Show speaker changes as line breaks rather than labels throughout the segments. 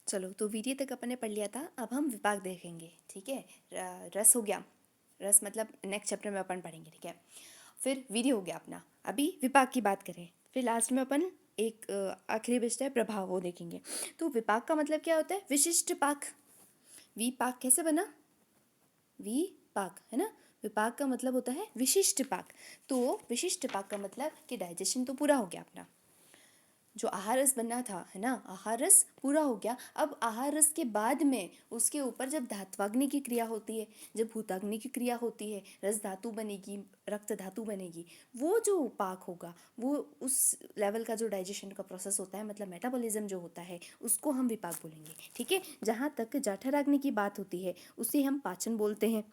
चलो, तो वीर्य तक अपन ने पढ़ लिया था। अब हम विपाक देखेंगे, ठीक है। रस हो गया, रस मतलब नेक्स्ट चैप्टर में अपन पढ़ेंगे, ठीक है। फिर वीर्य हो गया अपना। अभी विपाक की बात करें, फिर लास्ट में अपन एक आखिरी बचता है प्रभाव, वो देखेंगे। तो विपाक का मतलब क्या होता है? विशिष्ट पाक। विपाक कैसे बना? विपाक, है ना। विपाक का मतलब होता है विशिष्ट पाक। तो विशिष्ट पाक का मतलब कि डाइजेशन तो पूरा हो गया अपना, जो आहार रस बनना था, है ना, आहार रस पूरा हो गया। अब आहार रस के बाद में उसके ऊपर जब धात्वाग्नि की क्रिया होती है, जब भूताग्नि की क्रिया होती है, रस धातु बनेगी, रक्त धातु बनेगी, वो जो पाक होगा, वो उस लेवल का जो डाइजेशन का प्रोसेस होता है, मतलब मेटाबॉलिज्म जो होता है, उसको हम विपाक बोलेंगे, ठीक है। जहाँ तक जठराग्नि की बात होती है, उसे हम पाचन बोलते हैं।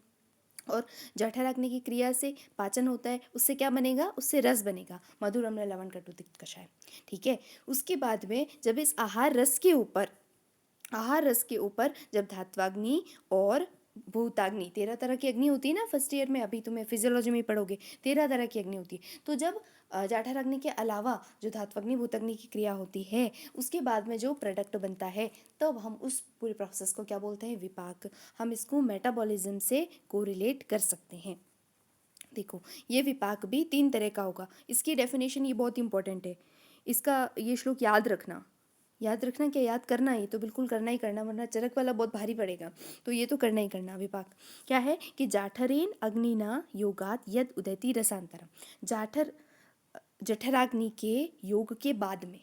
और जठराग्नि की क्रिया से पाचन होता है, उससे क्या बनेगा? उससे रस बनेगा, मधुर अम्ल लवण कटु तिक्त कषाय, ठीक है। उसके बाद में जब इस आहार रस के ऊपर जब धात्वाग्नि और भूताग्नि, 13 तरह की अग्नि होती है ना, फर्स्ट ईयर में, अभी तुम्हें फिजियोलॉजी में पढ़ोगे, 13 तरह की अग्नि होती है। तो जब जाठराग्नि के अलावा जो धात्वाग्नि भूताग्नि की क्रिया होती है, उसके बाद में जो प्रोडक्ट बनता है, तब हम उस पूरे प्रोसेस को क्या बोलते हैं? विपाक। हम इसको मेटाबॉलिज्म से कोरिलेट कर सकते हैं। देखो, ये विपाक भी 3 तरह का होगा। इसकी डेफिनेशन ये बहुत इंपॉर्टेंट है, इसका ये श्लोक याद रखना। याद रखना क्या, याद करना, ये तो बिल्कुल करना ही करना, वरना चरक वाला बहुत भारी पड़ेगा। तो ये तो करना ही करना। विपाक क्या है कि जाठरेन अग्निना योगात यद उदयति रसांतरम। जठराग्नि के योग के बाद में,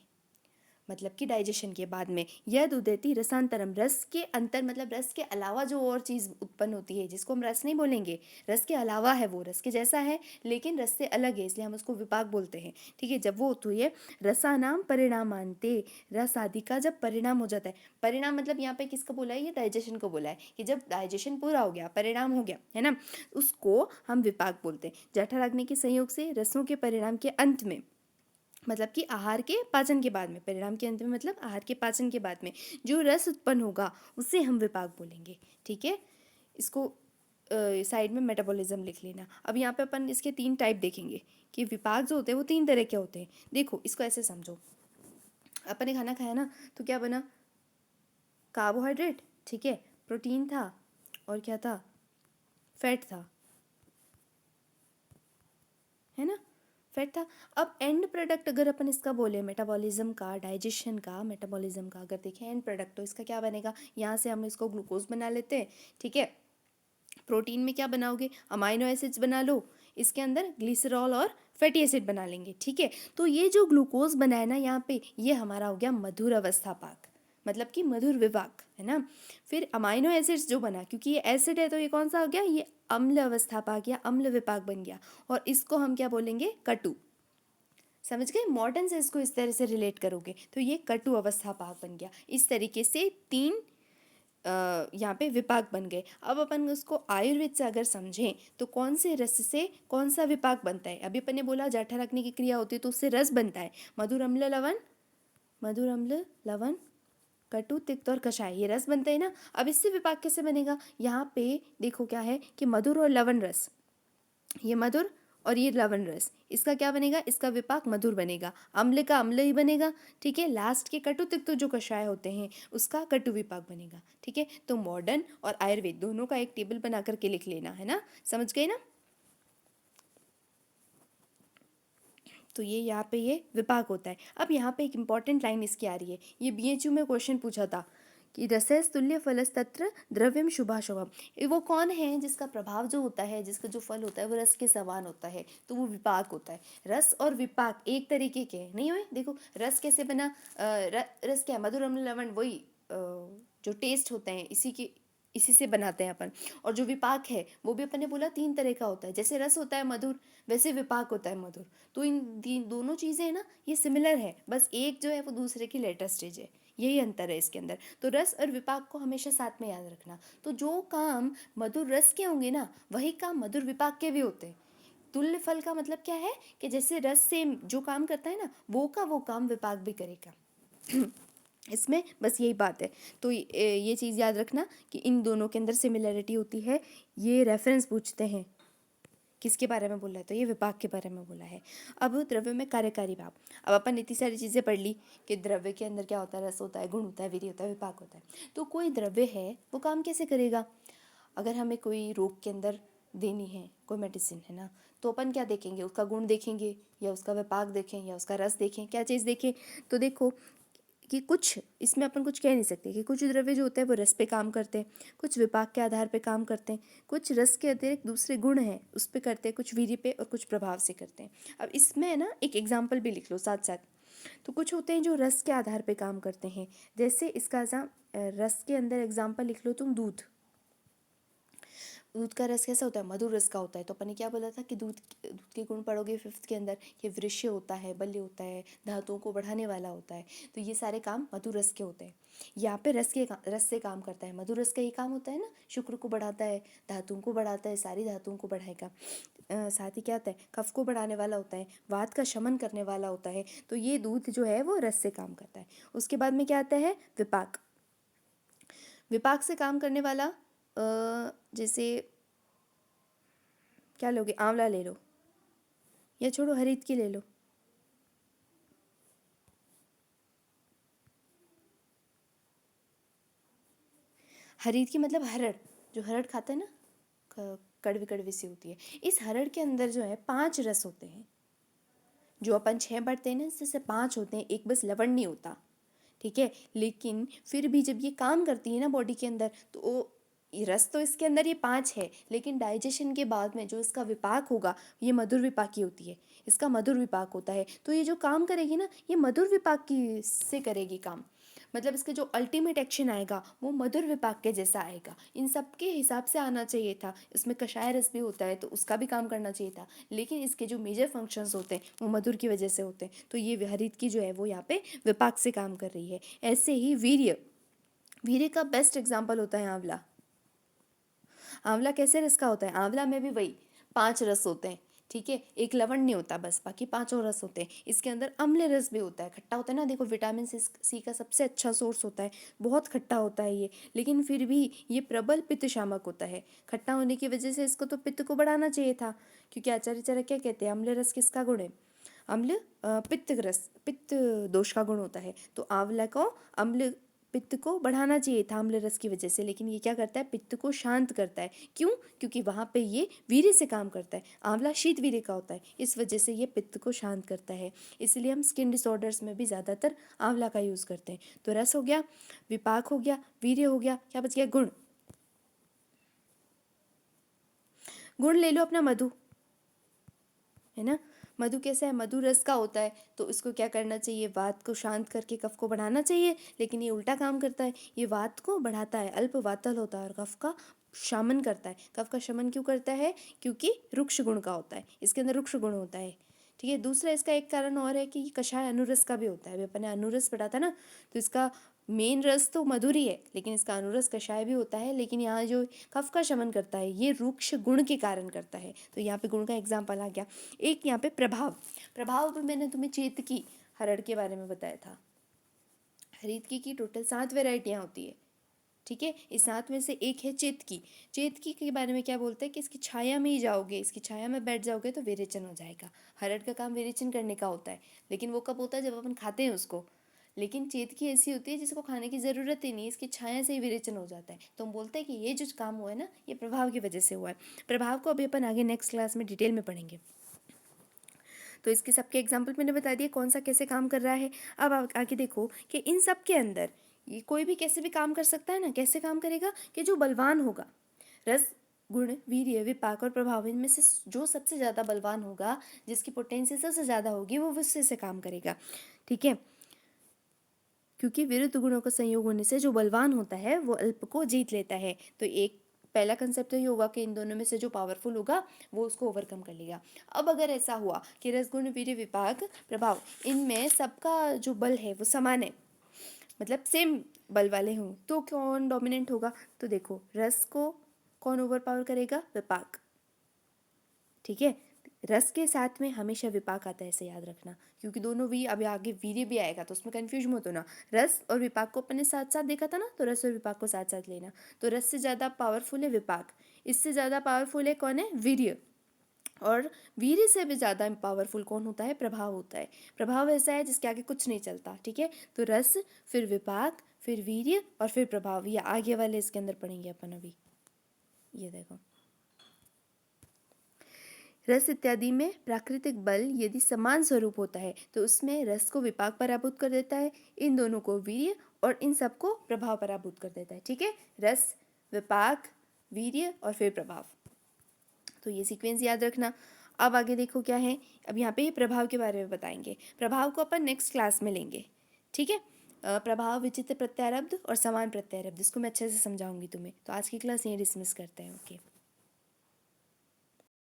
मतलब कि डाइजेशन के बाद में, यद उदयति रसांतरम, रस के अंतर मतलब रस के अलावा जो और चीज़ उत्पन्न होती है, जिसको हम रस नहीं बोलेंगे, रस के अलावा है, वो रस के जैसा है लेकिन रस से अलग है, इसलिए हम उसको विपाक बोलते हैं, ठीक है। जब वो होती है रसानाम परिणामांते, रस आदि का जब परिणाम हो जाता है। परिणाम मतलब यहाँ पे किसका बोला है? ये डाइजेशन को बोला है, कि जब डाइजेशन पूरा हो गया, परिणाम हो गया, है ना, उसको हम विपाक बोलते हैं। जठराग्नि के संयोग से रसों के परिणाम के अंत में, मतलब कि आहार के पाचन के बाद में, परिणाम के अंत में मतलब आहार के पाचन के बाद में जो रस उत्पन्न होगा, उसे हम विपाक बोलेंगे, ठीक है। इसको साइड में मेटाबॉलिज्म लिख लेना। अब यहाँ पे अपन इसके 3 टाइप देखेंगे कि विपाक जो होते हैं वो 3 तरह के होते हैं। देखो, इसको ऐसे समझो, अपन ने खाना खाया ना, तो क्या बना? कार्बोहाइड्रेट, ठीक है, प्रोटीन था, और क्या था? फैट था, है ना, फैट था। अब एंड प्रोडक्ट अगर अपन इसका बोले, मेटाबॉलिज्म का, डाइजेशन का, मेटाबॉलिज्म का अगर देखें एंड प्रोडक्ट, तो इसका क्या बनेगा? यहाँ से हम इसको ग्लूकोज बना लेते हैं, ठीक है। प्रोटीन में क्या बनाओगे? अमाइनो एसिड्स बना लो, इसके अंदर ग्लिसरॉल और फैटी एसिड बना लेंगे, ठीक है। तो ये जो ग्लूकोज बना है ना यहाँ पे, ये हमारा हो गया मधुर अवस्था पाक, मतलब कि मधुर विपाक, है ना। फिर अमाइनो एसिड्स जो बना, क्योंकि ये एसिड है तो ये कौन सा हो गया? ये अम्ल अवस्था पाक या अम्ल विपाक बन गया, और इसको हम क्या बोलेंगे? कटु। समझ गए? मॉडर्न से इसको इस तरह से रिलेट करोगे तो ये कटु अवस्था पाक बन गया। इस तरीके से 3 यहाँ पे विपाक बन गए। अब अपन उसको आयुर्वेद से अगर समझें तो कौन से रस से कौन सा विपाक बनता है? अभी अपन ने बोला जठराग्नि की क्रिया होती है तो उससे रस बनता है, मधुर अम्ल लवण कटु तिक्त और कषाय, ये रस बनते हैं ना। अब इससे विपाक कैसे बनेगा? यहाँ पे देखो क्या है कि मधुर और लवण रस, ये मधुर और ये लवण रस, इसका क्या बनेगा? इसका विपाक मधुर बनेगा, अम्ल का अम्ल ही बनेगा, ठीक है। लास्ट के कटु तिक्त जो कषाय होते हैं उसका कटु विपाक बनेगा, ठीक है। तो मॉडर्न और आयुर्वेद दोनों का एक टेबल बना करके लिख लेना, है ना, समझ गए ना। तो ये यहाँ पे ये विपाक होता है। अब यहाँ पे एक इंपॉर्टेंट लाइन इसकी आ रही है, ये बीएचयू में क्वेश्चन पूछा था कि रसस तुल्य फलस्तत्र द्रव्यम शुभाशुभम। वो कौन है जिसका प्रभाव जो होता है, जिसका जो फल होता है वो रस के समान होता है, तो वो विपाक होता है। रस और विपाक एक तरीके के नहीं हुए। देखो रस कैसे बना, रस क्या, मधुर अम्ल लवण, वही जो टेस्ट होते हैं इसी से बनाते हैं अपन। और जो विपाक है वो भी अपन ने बोला 3 तरह का होता है, जैसे रस होता है मधुर, वैसे विपाक होता है मधुर। तो इन दोनों चीज़ें हैं ना, ये सिमिलर है, बस एक जो है वो दूसरे की लेटर स्टेज है, यही अंतर है इसके अंदर। तो रस और विपाक को हमेशा साथ में याद रखना। तो जो काम मधुर रस के होंगे ना, वही काम मधुर विपाक के भी होते हैं। तुल्य फल का मतलब क्या है कि जैसे रस से जो काम करता है ना, वो काम विपाक भी करेगा। इसमें बस यही बात है। तो ये चीज़ याद रखना कि इन दोनों के अंदर सिमिलरिटी होती है। ये रेफरेंस पूछते हैं किसके बारे में बोला है, तो ये विपाक के बारे में बोला है। अब द्रव्य में कार्यकारी भाव। अब अपन इतनी सारी चीज़ें पढ़ ली कि द्रव्य के अंदर क्या होता है, रस होता है, गुण होता है, वीर्य होता है, विपाक होता है। तो कोई द्रव्य है वो काम कैसे करेगा? अगर हमें कोई रोग के अंदर देनी है कोई मेडिसिन, है ना, तो अपन क्या देखेंगे, उसका गुण देखेंगे या उसका विपाक देखें या उसका रस देखें, क्या चीज़ देखें? तो देखो कि कुछ इसमें अपन कुछ कह नहीं सकते कि कुछ द्रव्य जो होते हैं वो रस पे काम करते हैं, कुछ विपाक के आधार पे काम करते हैं, कुछ रस के अतिरिक्त दूसरे गुण हैं उस पे करते हैं, कुछ वीर्य पे और कुछ प्रभाव से करते हैं। अब इसमें है ना एक एग्जाम्पल भी लिख लो साथ साथ। तो कुछ होते हैं जो रस के आधार पे काम करते हैं, जैसे इसका रस के अंदर एग्जाम्पल लिख लो तुम, दूध। दूध का रस कैसा होता है, मधुर रस का होता है। तो अपन ने क्या बोला था कि दूध के गुण पढ़ोगे फिफ्थ के अंदर, ये वृष्य होता है, बल्य होता है, धातुओं को बढ़ाने वाला होता है। तो ये सारे काम मधुर रस के होते हैं। यहाँ पे रस से काम करता है, मधुर रस का ही काम होता है ना, शुक्र को बढ़ाता है, धातुओं को बढ़ाता है, सारी धातुओं को बढ़ाएगा। साथ ही क्या होता है, कफ को बढ़ाने वाला होता है, वात का शमन करने वाला होता है। तो ये दूध जो है वो रस से काम करता है। उसके बाद में क्या आता है, विपाक। विपाक से काम करने वाला जैसे क्या लोगे, आंवला ले लो, या छोड़ो हरीत की ले लो। हरीत की मतलब हरड़, जो हरड़ खाता है ना, कड़वी कड़वी सी होती है। इस हरड़ के अंदर जो है 5 रस होते हैं। जो अपन 6 बढ़ते हैं ना, इससे 5 होते हैं, एक बस लवण नहीं होता, ठीक है। लेकिन फिर भी जब ये काम करती है ना बॉडी के अंदर, तो वो रस तो इसके अंदर ये 5 है, लेकिन डाइजेशन के बाद में जो इसका विपाक होगा ये मधुर विपाकी होती है, इसका मधुर विपाक होता है। तो ये जो काम करेगी ना, ये मधुर विपाक की से करेगी काम। मतलब इसके जो अल्टीमेट एक्शन आएगा वो मधुर विपाक के जैसा आएगा। इन सब के हिसाब से आना चाहिए था। इसमें कषाय रस भी होता है तो उसका भी काम करना चाहिए था, लेकिन इसके जो मेजर फंक्शंस होते हैं वो मधुर की वजह से होते हैं। तो ये हरित की जो है वो यहाँ पे विपाक से काम कर रही है। ऐसे ही वीर्य, वीर्य का बेस्ट एग्जाम्पल होता है आंवला। आंवला कैसे रस का होता है, आंवला में भी वही 5 रस होते हैं, ठीक है। एक लवण नहीं होता, बस बाकी 5 और रस होते हैं। इसके अंदर अम्ल रस भी होता है, खट्टा होता है ना। देखो विटामिन सी का सबसे अच्छा सोर्स होता है, बहुत खट्टा होता है ये, लेकिन फिर भी ये प्रबल पित्त शामक होता है। खट्टा होने की वजह से इसको तो पित्त को बढ़ाना चाहिए था, क्योंकि आचार्य चरक क्या कहते हैं, अम्ल रस किसका गुण है, अम्ल पित्त रस, पित्त दोष का गुण होता है। तो आंवला को अम्ल पित्त को बढ़ाना चाहिए था अम्ल रस की वजह से, लेकिन ये क्या करता है, पित्त को शांत करता है। क्यों? क्योंकि वहाँ पे ये वीर्य से काम करता है। आंवला शीत वीर्य का होता है, इस वजह से ये पित्त को शांत करता है। इसलिए हम स्किन डिसऑर्डर्स में भी ज़्यादातर आंवला का यूज़ करते हैं। तो रस हो गया, विपाक हो गया, वीर्य हो गया, क्या बच गया, गुण। गुण ले लो अपना मधु, है ना। मधु कैसा है, मधु रस का होता है। तो इसको क्या करना चाहिए, वात को शांत करके कफ को बढ़ाना चाहिए, लेकिन ये उल्टा काम करता है। ये वात को बढ़ाता है, अल्प वातल होता है, और कफ का शमन करता है। कफ का शमन क्यों करता है, क्योंकि रुक्ष गुण का होता है, इसके अंदर रुक्ष गुण होता है, ठीक है। दूसरा इसका एक कारण और है कि कषाय अनुरस का भी होता है। अभी अपन ने अनुरस पढ़ा था ना, तो इसका मेन रस तो मधुर ही है, लेकिन इसका अनुरस कषाय भी होता है। लेकिन यहाँ जो कफ का शमन करता है ये रुक्ष गुण के कारण करता है। तो यहाँ पे गुण का एग्जाम्पल आ गया। एक यहाँ पे प्रभाव, प्रभाव भी मैंने तुम्हें चेतकी हरड़ के बारे में बताया था। हरित की टोटल 7 वेराइटियाँ होती है, ठीक है। इस 7 में से एक है चेतकी। चेतकी के बारे में क्या बोलते हैं कि इसकी छाया में ही जाओगे, इसकी छाया में बैठ जाओगे तो विरेचन हो जाएगा। हरड़ का काम विरेचन करने का होता है, लेकिन वो कब होता है, जब अपन खाते हैं उसको। लेकिन चेतकी ऐसी होती है जिसको खाने की ज़रूरत ही नहीं, इसकी छाया से ही विरेचन हो जाता है। तो हम बोलते हैं कि ये जो काम हुआ है ना, ये प्रभाव की वजह से हुआ है। प्रभाव को अभी अपन आगे नेक्स्ट क्लास में डिटेल में पढ़ेंगे। तो इसके सबके एग्जाम्पल मैंने बता दिए कौन सा कैसे काम कर रहा है। अब आगे देखो कि इन सब के अंदर ये कोई भी कैसे भी काम कर सकता है ना। कैसे काम करेगा कि जो बलवान होगा, रस गुण वीर्य विपाक और प्रभाव, इनमें से जो सबसे ज़्यादा बलवान होगा, जिसकी पोटेंशियल सबसे ज़्यादा होगी, वो विषय से काम करेगा, ठीक है। क्योंकि विरुद्ध गुणों का संयोग होने से जो बलवान होता है वो अल्प को जीत लेता है। तो एक पहला कंसेप्ट तो ये होगा कि इन दोनों में से जो पावरफुल होगा वो उसको ओवरकम कर लेगा। अब अगर ऐसा हुआ कि रसगुण वीर्य विपाक प्रभाव, इनमें सबका जो बल है वो समान है, मतलब सेम बल वाले हों, तो कौन डोमिनेंट होगा। तो देखो रस को कौन ओवर पावर करेगा, विपाक, ठीक है। रस के साथ में हमेशा विपाक आता है, ऐसे याद रखना, क्योंकि दोनों भी अभी आगे वीर्य भी आएगा तो उसमें कंफ्यूज मत होना। रस और विपाक को अपन ने साथ साथ देखा था ना, तो रस और विपाक को साथ साथ लेना। तो रस से ज़्यादा पावरफुल है विपाक, इससे ज़्यादा पावरफुल है कौन है, वीर्य। और वीर्य से भी ज़्यादा पावरफुल कौन होता है? प्रभाव होता है। प्रभाव ऐसा है जिसके आगे कुछ नहीं चलता, ठीक है। तो रस, फिर विपाक, फिर वीर्य और फिर प्रभाव, ये आगे वाले इसके अंदर पढ़ेंगे अपन अभी। ये देखो, रस इत्यादि में प्राकृतिक बल यदि समान स्वरूप होता है तो उसमें रस को विपाक पराभूत कर देता है, इन दोनों को वीर्य, और इन सबको प्रभाव पराभूत कर देता है, ठीक है। रस, विपाक, वीर्य और फिर प्रभाव। तो ये सीक्वेंस याद रखना। अब आगे देखो क्या है, अब यहाँ पे प्रभाव के बारे में बताएंगे। प्रभाव को अपन नेक्स्ट क्लास में लेंगे, ठीक है। प्रभाव, विचित्र प्रत्यारब्ध और समान प्रत्यारब्ध, इसको मैं अच्छे से समझाऊंगी तुम्हें। तो आज की क्लास यहीं डिसमिस करते हैं, ओके।